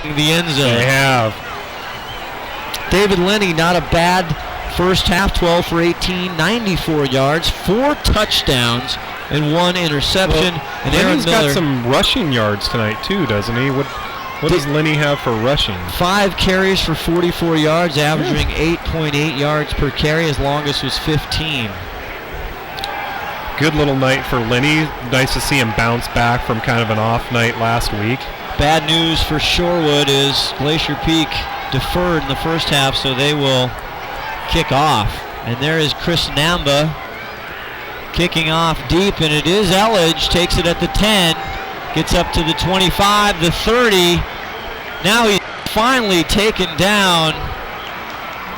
the end zone. They have. David Lenny, not a bad first half, 12 for 18, 94 yards, 4 touchdowns, and 1 interception. Well, and Aaron Lenny's Miller got some rushing yards tonight too, doesn't he? What does Lenny have for rushing? 5 carries for 44 yards, averaging 8.8 yards per carry. His longest was 15. Good little night for Lenny. Nice to see him bounce back from kind of an off night last week. Bad news for Shorewood is Glacier Peak deferred in the first half, so they will kick off. And there is Chris Namba kicking off deep, and it is Elledge. Takes it at the 10, gets up to the 25, the 30. Now he's finally taken down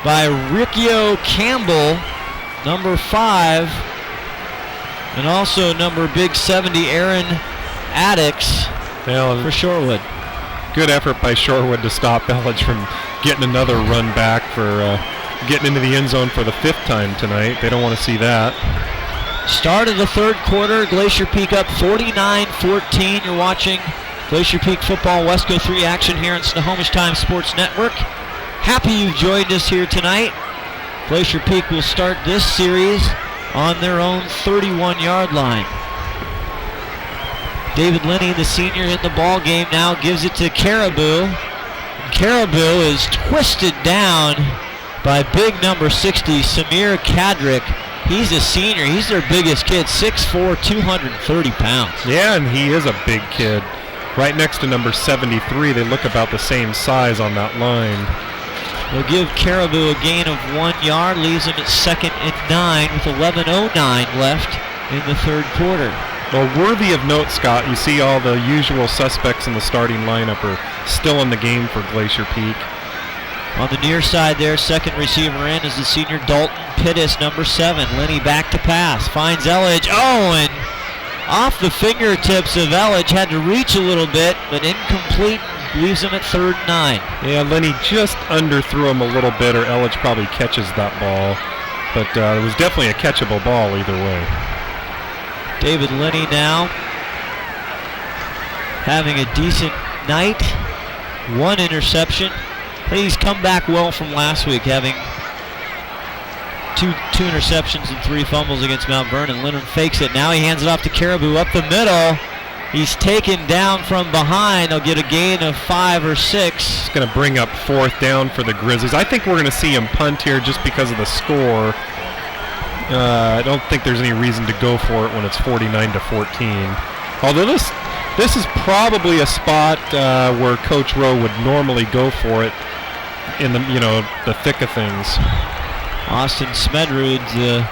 by Riccio Campbell, number 5, and also number big 70, Aaron Addix for Shorewood. Good effort by Shorewood to stop Elledge from getting another run back for getting into the end zone for the 5th time tonight. They don't want to see that. Start of the third quarter, Glacier Peak up 49-14. You're watching Glacier Peak football West Qtr3 action here on Snohomish Times Sports Network. Happy you've joined us here tonight. Glacier Peak will start this series on their own 31-yard line. David Lenny, the senior, in the ball game now, gives it to Caribou. Caribou is twisted down by big number 60, Samir Kadrick. He's a senior. He's their biggest kid, 6'4", 230 pounds. Yeah, and he is a big kid. Right next to number 73, they look about the same size on that line. They'll give Caribou a gain of 1 yard, leaves them at 2nd and 9 with 11:09 left in the third quarter. Well, worthy of note, Scott, you see all the usual suspects in the starting lineup are still in the game for Glacier Peak. On the near side there, second receiver in is the senior Dalton Pittis, number 7. Lenny back to pass, finds Elledge. Oh, and off the fingertips of Elledge, had to reach a little bit, but incomplete, leaves him at 3rd and 9. Yeah, Lenny just underthrew him a little bit, or Elledge probably catches that ball. But it was definitely a catchable ball either way. David Lenny now having a decent night. 1 interception. He's come back well from last week, having two interceptions and 3 fumbles against Mount Vernon. Leonard fakes it. Now he hands it off to Caribou up the middle. He's taken down from behind. They'll get a gain of 5 or 6. It's going to bring up 4th down for the Grizzlies. I think we're going to see him punt here just because of the score. I don't think there's any reason to go for it when it's 49-14. Although this is probably a spot where Coach Rowe would normally go for it in the thick of things. Austin Smedrud, the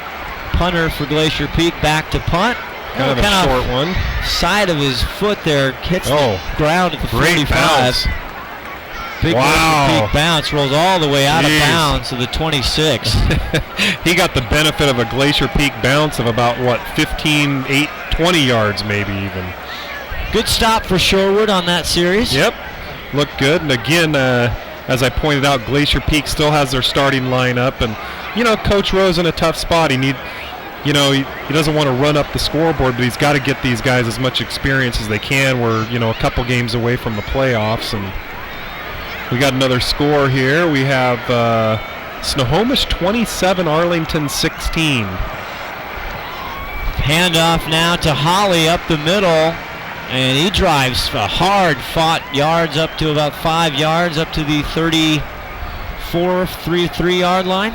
punter for Glacier Peak, back to punt. Kind of a short one. Side of his foot there hits the ground at the 45. Bounce. Big Glacier Peak bounce, rolls all the way out of bounds to the 26. He got the benefit of a Glacier Peak bounce of about, 20 yards maybe even. Good stop for Shorewood on that series. Yep, looked good. And again, as I pointed out, Glacier Peak still has their starting lineup. And, Coach Rowe's in a tough spot. He doesn't want to run up the scoreboard, but he's got to get these guys as much experience as they can. We're, a couple games away from the playoffs. And we got another score here. We have Snohomish 27, Arlington 16. Handoff now to Holly up the middle. And he drives a hard-fought yards up to about 5 yards, up to the 33-yard line.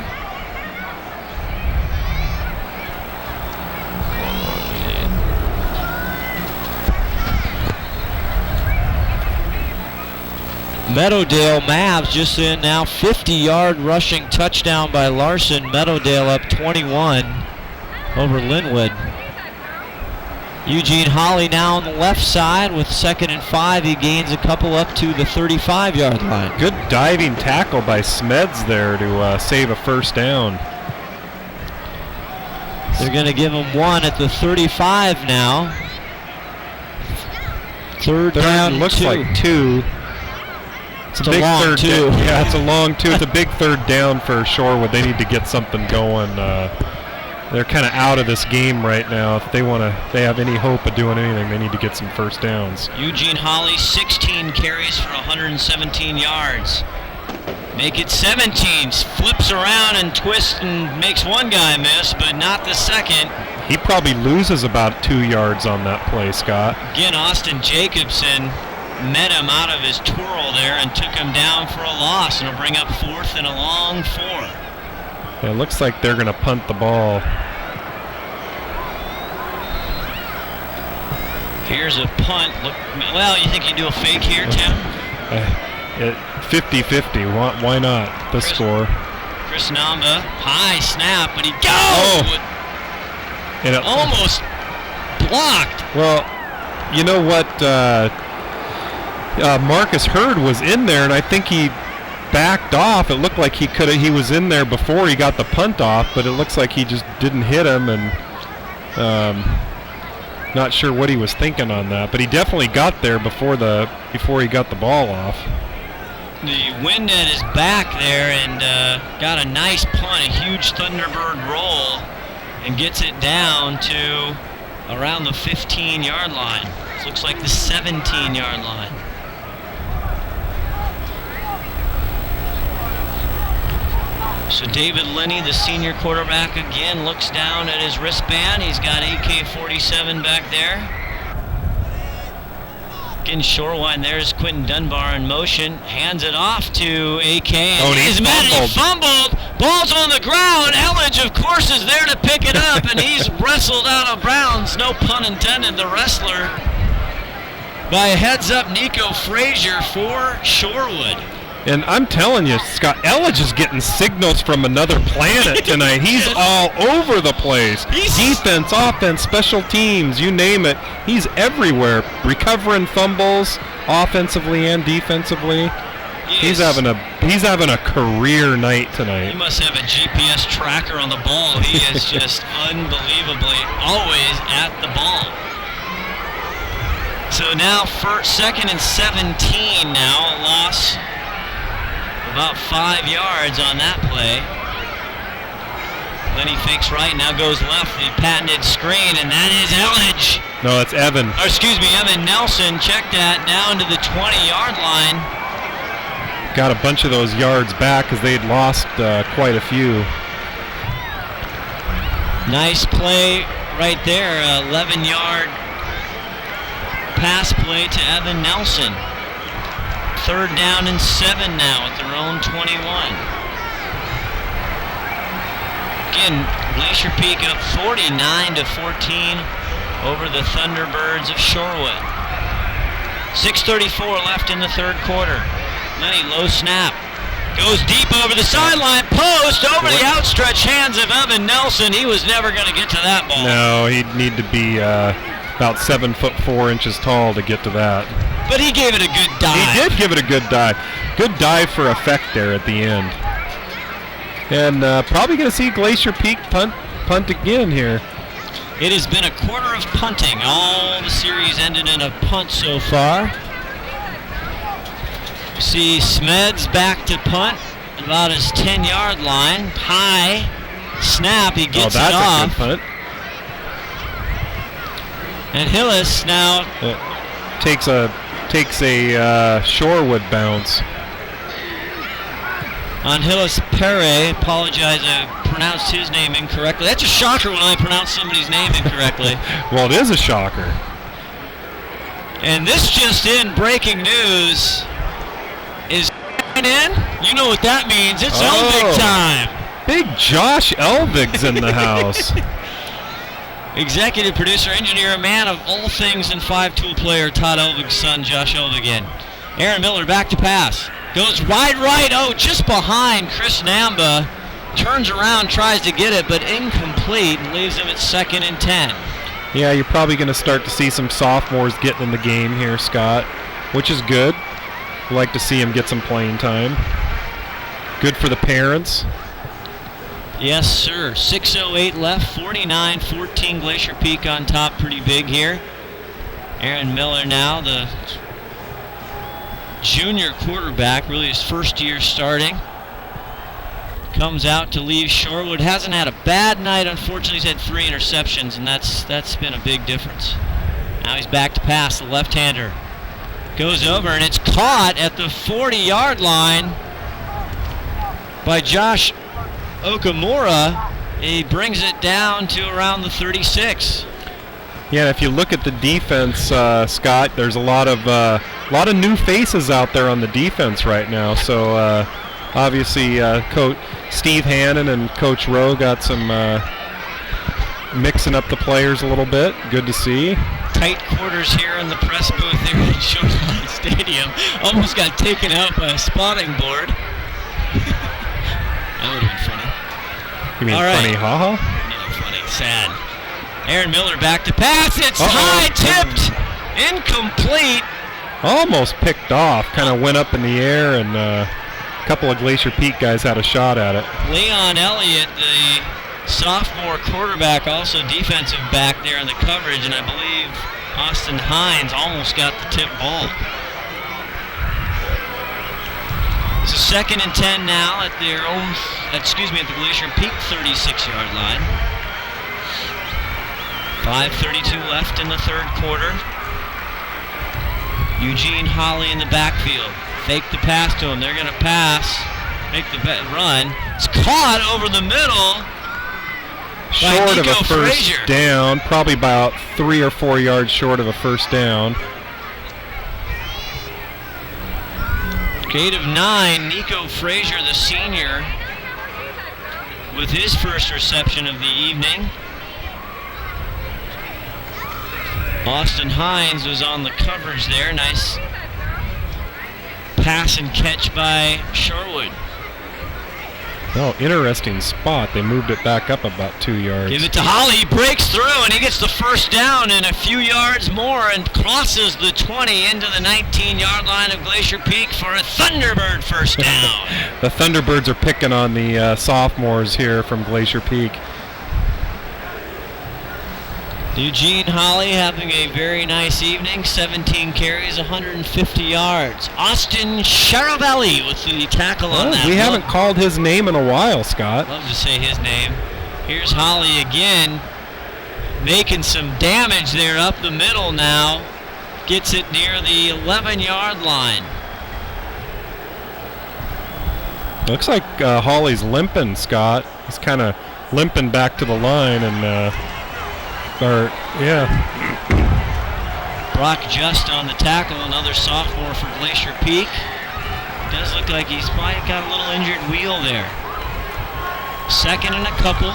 Meadowdale Mavs just in now, 50-yard rushing touchdown by Larson. Meadowdale up 21 over Linwood. Eugene Holly now on the left side with 2nd and 5. He gains a couple up to the 35-yard line. Good diving tackle by Smeds there to save a first down. They're going to give him 1 at the 35 now. Third down, looks 2. like 2. It's a big long third 2. Yeah, it's a long 2. It's a big third down for Shorewood. They need to get something going. they're kind of out of this game right now. If they have any hope of doing anything, they need to get some first downs. Eugene Holly, 16 carries for 117 yards. Make it 17. Flips around and twists and makes one guy miss, but not the second. He probably loses about 2 yards on that play, Scott. Again, Austin Jacobson met him out of his twirl there and took him down for a loss, and it'll bring up 4th and a long 4. Yeah, it looks like they're going to punt the ball. Here's a punt. Well, you think you do a fake here, Tim? 50-50. Why not? The score. Chris Namba, high snap, but he goes! Oh. And it almost blocked. Well, you know what? Marcus Hurd was in there, and I think he backed off. It looked like he was in there before he got the punt off, but it looks like he just didn't hit him, and not sure what he was thinking on that. But he definitely got there before he got the ball off. The wind at his back there, and got a nice punt, a huge Thunderbird roll, and gets it down to around the 15-yard line. This looks like the 17-yard line. So David Linney, the senior quarterback, again looks down at his wristband. He's got AK-47 back there. Again, shoreline, there's Quentin Dunbar in motion. Hands it off to AK. Oh, and he's fumbled. Ball's on the ground. Elledge, of course, is there to pick it up, and he's wrestled out of bounds. No pun intended, the wrestler. By a heads-up Nico Frazier for Shorewood. And I'm telling you, Scott, Elledge is getting signals from another planet tonight. He's all over the place. Defense, offense, special teams, you name it. He's everywhere, recovering fumbles, offensively and defensively. He's having a career night tonight. He must have a GPS tracker on the ball. He is just unbelievably always at the ball. So now for 2nd and 17 now, a loss. About 5 yards on that play. Then he fakes right, now goes left, the patented screen, and that is Elledge. No, that's Evan. Or excuse me, Evan Nelson. Check that down to the 20-yard line. Got a bunch of those yards back because they'd lost quite a few. Nice play right there, 11-yard pass play to Evan Nelson. 3rd down and 7 now at their own 21. Again, Glacier Peak up 49-14 over the Thunderbirds of Shorewood. 6:34 left in the 3rd quarter. Lenny, low snap. Goes deep over the sideline, post, over the outstretched hands of Evan Nelson. He was never going to get to that ball. No, he'd need to be about 7'4" tall to get to that. But he gave it a good dive. He did give it a good dive. Good dive for effect there at the end. And probably going to see Glacier Peak punt again here. It has been a quarter of punting. All the series ended in a punt so far. See Smeds back to punt at about his 10-yard line. High snap, he gets it off. That's a good punt. And Hillis now takes a Shorewood bounce. On Hillis Perre, apologize, I pronounced his name incorrectly. That's a shocker when I pronounce somebody's name incorrectly. Well, it is a shocker. And this just in, breaking news, is in. You know what that means. It's Elvig time. Big Josh Elvig's in the house. Executive producer, engineer, man of all things, and 5-tool player, Todd Elvig's son, Josh Elvig. Aaron Miller back to pass. Goes wide right, just behind Chris Namba. Turns around, tries to get it, but incomplete, and leaves him at 2nd and 10. Yeah, you're probably going to start to see some sophomores getting in the game here, Scott, which is good. I'd like to see him get some playing time. Good for the parents. Yes, sir. 6:08 left, 49-14 Glacier Peak on top, pretty big here. Aaron Miller now, the junior quarterback, really his first year starting. comes out to leave Shorewood. Hasn't had a bad night, unfortunately. He's had 3 interceptions, and that's been a big difference. Now he's back to pass. The left-hander goes over, and it's caught at the 40-yard line by Josh Okamura. He brings it down to around the 36. Yeah, and if you look at the defense, Scott, there's a lot of new faces out there on the defense right now. So obviously, Coach Steve Hannon and Coach Rowe got some mixing up the players a little bit. Good to see. Tight quarters here in the press booth here at Shorewood Stadium. Almost got taken out by a spotting board. That would have been funny. You mean funny, haha? No, funny, sad. Aaron Miller back to pass. It's high, tipped, incomplete. Almost picked off. Kind of went up in the air, and a couple of Glacier Peak guys had a shot at it. Leon Elliott, the sophomore quarterback, also defensive back there in the coverage, and I believe Austin Hines almost got the tip ball. It's a 2nd and 10 now at their own, at the Glacier Peak 36-yard line. 5:32 left in the 3rd quarter. Eugene Holly in the backfield. Fake the pass to him. They're going to pass. Make the run. It's caught over the middle. Short of a first down. Probably about 3 or 4 yards short of a first down. Gate of 9, Nico Frazier, the senior, with his first reception of the evening. Austin Hines was on the coverage there. Nice pass and catch by Shorewood. Oh, interesting spot. They moved it back up about 2 yards. Give it to Holly. He breaks through, and he gets the first down and a few yards more and crosses the 20 into the 19-yard line of Glacier Peak for a Thunderbird first down. The Thunderbirds are picking on the sophomores here from Glacier Peak. Eugene Holly having a very nice evening. 17 carries, 150 yards. Austin Sharavelli with the tackle on that. We haven't called his name in a while, Scott. Love to say his name. Here's Holly again, making some damage there up the middle now. Gets it near the 11-yard line. Looks like Holly's limping, Scott. He's kind of limping back to the line, and Brock Just on the tackle, another sophomore for Glacier Peak. Does look like he's probably got a little injured wheel there. 2nd and a couple.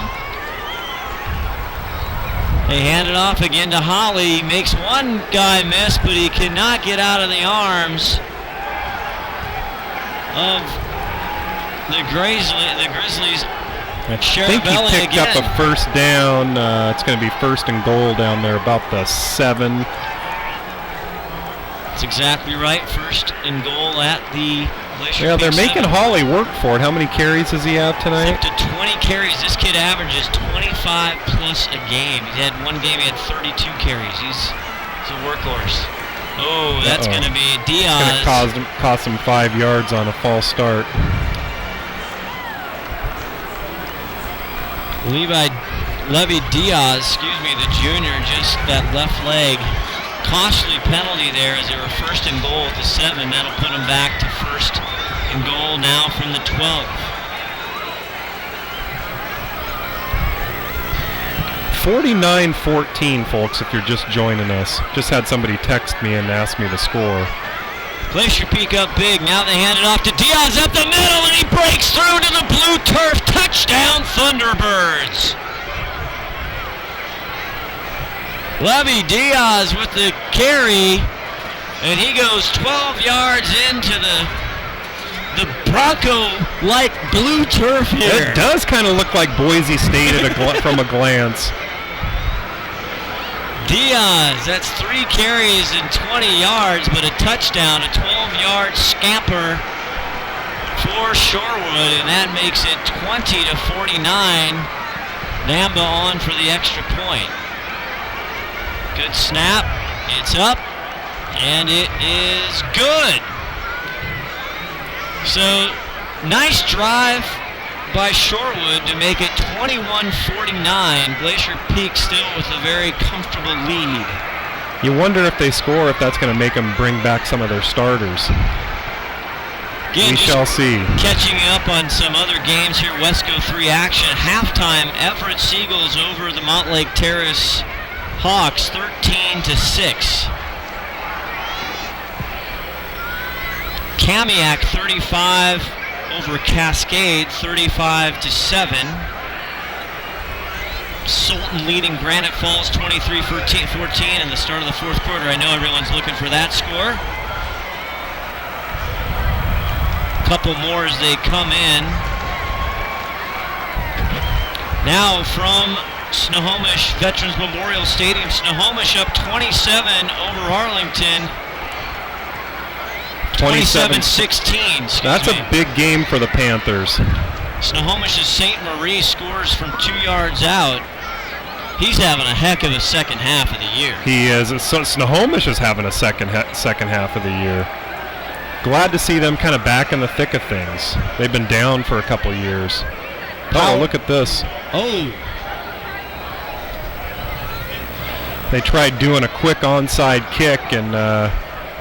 They hand it off again to Holly. He makes one guy miss, but he cannot get out of the arms of the Grizzlies. I think he picked up a first down. It's going to be 1st and goal down there, about the 7. That's exactly right. 1st and goal at the Glacier Peak. Yeah, they're making Holly work for it. How many carries does he have tonight? Up to 20 carries. This kid averages 25 plus a game. He had one game he had 32 carries. He's a workhorse. Oh, that's going to be Diaz. It's going to cost him 5 yards on a false start. Levy Diaz, the junior, just that left leg. Costly penalty there as they were 1st and goal at the 7. That'll put them back to 1st and goal now from the 12. 49-14, folks, if you're just joining us. Just had somebody text me and ask me the score. Glacier Peak up big. Now they hand it off to Diaz up the middle, and he breaks through to the blue turf. Touchdown, Thunderbirds. Levy Diaz with the carry, and he goes 12 yards into the Bronco-like blue turf here. It does kind of look like Boise State from a glance. Diaz, that's 3 carries and 20 yards, but a touchdown, a 12-yard scamper for Shorewood, and that makes it 20-49. Namba on for the extra point. Good snap, it's up, and it is good. So, nice drive. by Shorewood to make it 21-49. Glacier Peak still with a very comfortable lead. You wonder if they score, if that's going to make them bring back some of their starters. Again, we shall see. Catching up on some other games here, Wesco 3 action. Halftime, Everett Seagulls over the Montlake Terrace Hawks, 13-6. Kamiak 35 over Cascade, 35-7. Sultan leading Granite Falls 23-14 in the start of the fourth quarter. I know everyone's looking for that score. Couple more as they come in. Now from Snohomish Veterans Memorial Stadium, Snohomish up 27 over Arlington. 27-16. That's a big game for the Panthers. Snohomish's St. Marie scores from 2 yards out. He's having a heck of a second half of the year. He is. Snohomish is having a second half of the year. Glad to see them kind of back in the thick of things. They've been down for a couple of years. Oh, look at this. Oh. They tried doing a quick onside kick and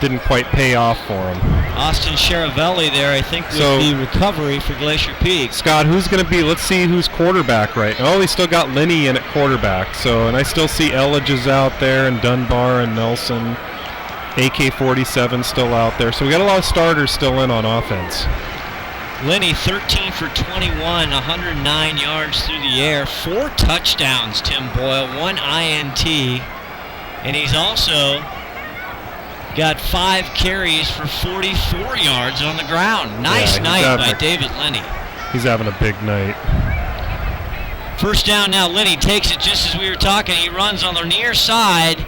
didn't quite pay off for them. Austin Sharavelli there, I think, would be recovery for Glacier Peak. Scott, who's going to be, let's see who's quarterback right now. Oh, he still got Linney in at quarterback. So, and I still see Elledge is out there and Dunbar and Nelson. AK-47 still out there. So we got a lot of starters still in on offense. Linney 13 for 21, 109 yards through the air, 4 touchdowns, Tim Boyle, 1 INT, and he's also got 5 carries for 44 yards on the ground. Nice night by David Linney. He's having a big night. First down now. Linney takes it just as we were talking. He runs on the near side,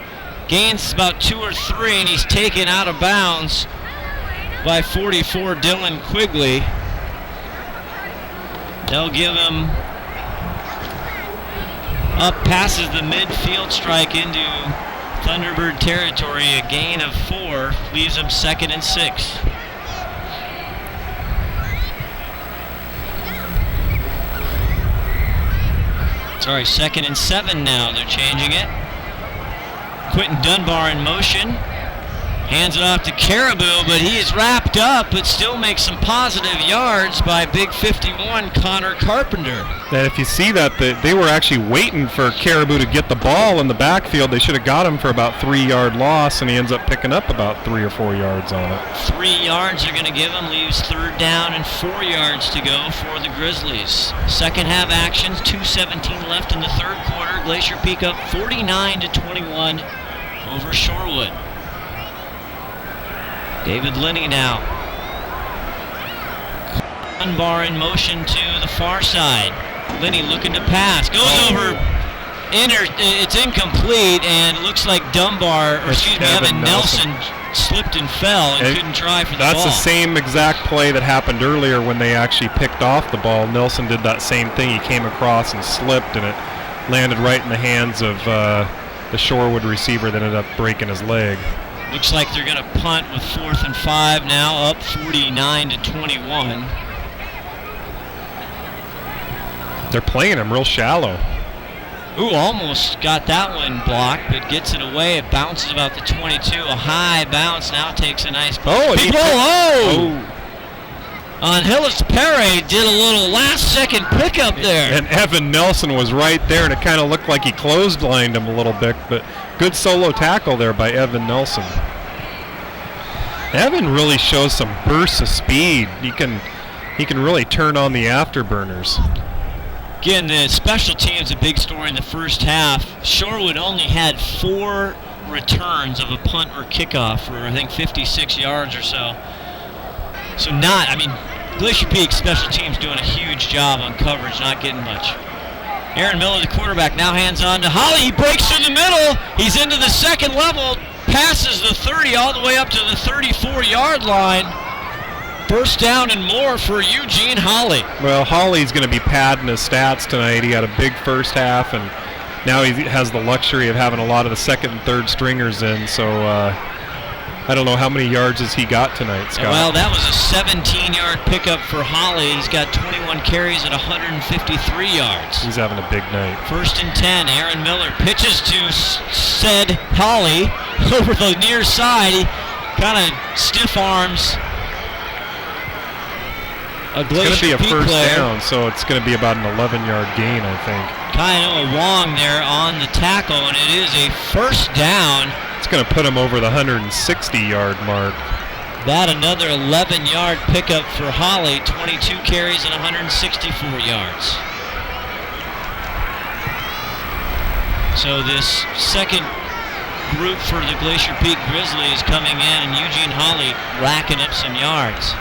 gains about 2 or 3, and he's taken out of bounds by 44 Dylan Quigley. They'll give him up, passes the midfield strike into Thunderbird territory, a gain of 4, leaves him 2nd and 6. Sorry, 2nd and 7 now, they're changing it. Quentin Dunbar in motion. Hands it off to Caribou, but he is wrapped up, but still makes some positive yards by big 51 Connor Carpenter. And if you see that, they were actually waiting for Caribou to get the ball in the backfield. They should have got him for about 3-yard loss, and he ends up picking up about 3 or 4 yards on it. 3 yards they're going to give him, leaves 3rd down and 4 yards to go for the Grizzlies. Second half actions, 2:17 left in the third quarter. Glacier Peak up 49-21 over Shorewood. David Linney now. Dunbar in motion to the far side. Linney looking to pass. Goes over. It's incomplete, and it looks like Evan Nelson slipped and fell and couldn't try for the ball. That's the same exact play that happened earlier when they actually picked off the ball. Nelson did that same thing. He came across and slipped, and it landed right in the hands of the Shorewood receiver that ended up breaking his leg. Looks like they're going to punt with 4th and 5 now, up 49-21. They're playing him real shallow. Ooh, almost got that one blocked, but gets it away. It bounces about the 22. A high bounce now takes a nice blow. On Hillis Perry did a little last-second pickup there. And Evan Nelson was right there, and it kind of looked like he clotheslined him a little bit, but good solo tackle there by Evan Nelson. Evan really shows some bursts of speed. He can really turn on the afterburners. Again, the special teams, a big story in the first half. Shorewood only had 4 returns of a punt or kickoff for, I think, 56 yards or so. So Glacier Peak special teams doing a huge job on coverage, not getting much. Aaron Miller, the quarterback, now hands on to Holly. He breaks through the middle. He's into the second level, passes the 30 all the way up to the 34-yard line. First down and more for Eugene Holly. Well, Holly's going to be padding his stats tonight. He had a big first half, and now he has the luxury of having a lot of the second and third stringers in. So I don't know how many yards has he got tonight, Scott. Well, that was a 17-yard pickup for Holly. He's got 21 carries at 153 yards. He's having a big night. 1st and 10. Aaron Miller pitches to said Holly over the near side. He kind of stiff arms a Glacier It's going to be a Peak first player. down, so it's going to be about an 11-yard gain, I think. Kainoa Wong there on the tackle, and it is a first down. It's going to put him over the 160-yard mark. That another 11-yard pickup for Holly, 22 carries and 164 yards. So this second group for the Glacier Peak Grizzlies coming in, and Eugene Holly racking up some yards.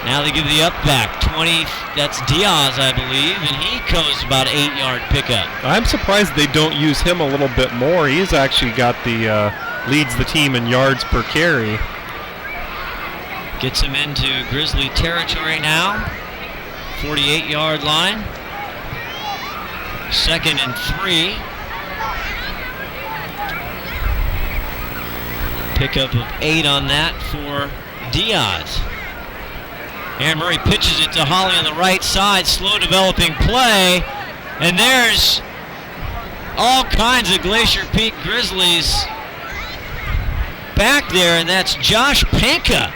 Now they give the up back, 20, that's Diaz, I believe, and he goes about 8-yard pickup. I'm surprised they don't use him a little bit more. He's actually got the, leads the team in yards per carry. Gets him into Grizzly territory now, 48-yard line. 2nd and 3. Pickup of 8 on that for Diaz. Aaron Murray pitches it to Holly on the right side. Slow developing play. And there's all kinds of Glacier Peak Grizzlies back there, and that's Josh Panka.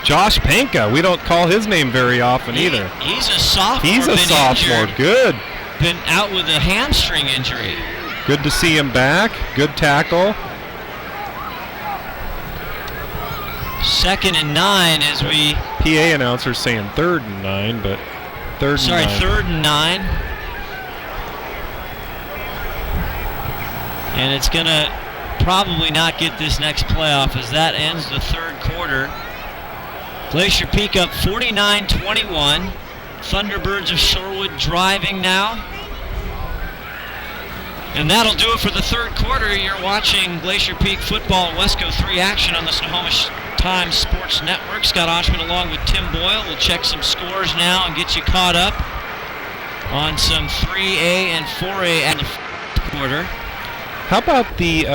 Josh Panka. We don't call his name very often either. He's a sophomore. He's a sophomore. Injured, Good. been out with a hamstring injury. Good to see him back. Good tackle. 2nd and 9 as we... PA announcer saying 3rd and 9, but 3rd and 9. 3rd and 9. And it's going to probably not get this next playoff as that ends the 3rd quarter. Glacier Peak up 49-21. Thunderbirds of Shorewood driving now. And that'll do it for the 3rd quarter. You're watching Glacier Peak football Wesco 3 action on the Snohomish Times Sports Network. Scott Oshman along with Tim Boyle. We'll check some scores now and get you caught up on some 3A and 4A at the 4th quarter. How about the